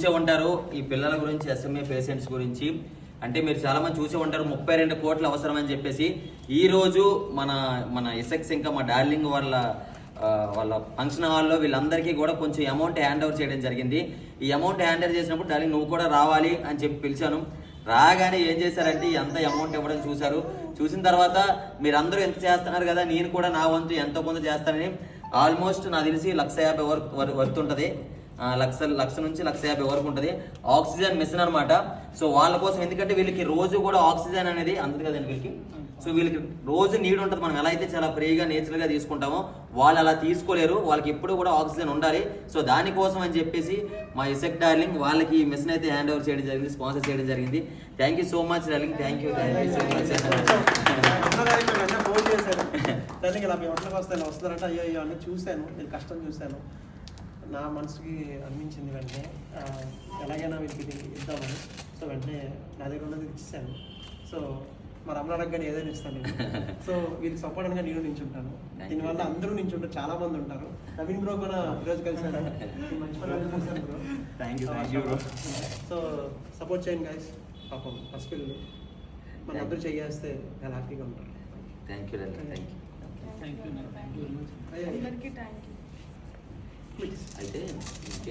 చూసే ఉంటారు ఈ పిల్లల గురించి, SMA పేషెంట్స్ గురించి. అంటే మీరు చాలా మంది చూసే ఉంటారు 32 కోట్లు అవసరం అని చెప్పేసి. ఈ రోజు మన ఎసెక్స్ ఇంకా మా డార్లింగ్ వాళ్ళ ఫంక్షన్ హాల్లో వీళ్ళందరికీ కూడా కొంచెం అమౌంట్ హ్యాండ్ ఓవర్ చేయడం జరిగింది. ఈ అమౌంట్ హ్యాండ్ ఓవర్ చేసినప్పుడు డార్లింగ్ నువ్వు కూడా రావాలి అని చెప్పి పిలిచాను. రాగానే ఏం చేశారంటే ఎంత అమౌంట్ ఇవ్వడం చూశారు. చూసిన తర్వాత మీరందరూ ఎంత చేస్తున్నారు కదా, నేను కూడా నా వంతు ఎంతో కొంత చేస్తానని. ఆల్మోస్ట్ నాకు తెలిసి 150,000 వర్త్ ఉంటుంది. లక్ష నుంచి 150,000 వరకు ఉంటుంది. ఆక్సిజన్ మిషన్ అనమాట. సో వాళ్ళ కోసం, ఎందుకంటే వీళ్ళకి రోజు కూడా ఆక్సిజన్ అనేది అందుతుంది కదండి వీళ్ళకి. సో వీళ్ళకి రోజు నీడ్ ఉంటుంది. మనం ఎలా అయితే చాలా ఫ్రీగా నేచురల్గా తీసుకుంటామో వాళ్ళు అలా తీసుకోలేరు. వాళ్ళకి ఎప్పుడు కూడా ఆక్సిజన్ ఉండాలి. సో దానికోసం అని చెప్పేసి మా ఇసెక్ డార్లింగ్ వాళ్ళకి ఈ మిషన్ అయితే హ్యాండ్ ఓవర్ చేయడం జరిగింది, స్పాన్సర్ చేయడం జరిగింది. Thank you so much darling. Thank you so much. వస్తున్నారంటే అయ్యో అన్నీ చూశాను, నేను కష్టం చూశాను. నా మనసుకి అనిపించింది వెంటనే ఎలాగైనా వీళ్ళకి ఇద్దామని. సో వెంటనే నా దగ్గర ఉన్నది ఇచ్చేసాను. సో మరి అమ్మడానికి కానీ ఏదైనా ఇస్తాను నేను. సో వీళ్ళకి సపోర్ట్ అనగా నేను నించుంటాను. దీనివల్ల అందరూ నించుంటారు, చాలా మంది ఉంటారు. నవీన్ బ్రో కూడా ఈరోజు కలిసాను. సో సపోర్ట్ చేయండి గైస్. పాపం ఫస్ట్ పిల్లలు మన అందరూ చేస్తే చాలా హ్యాపీగా ఉంటారు. Thank you. అందరికీ థ్యాంక్ యూ. అయితే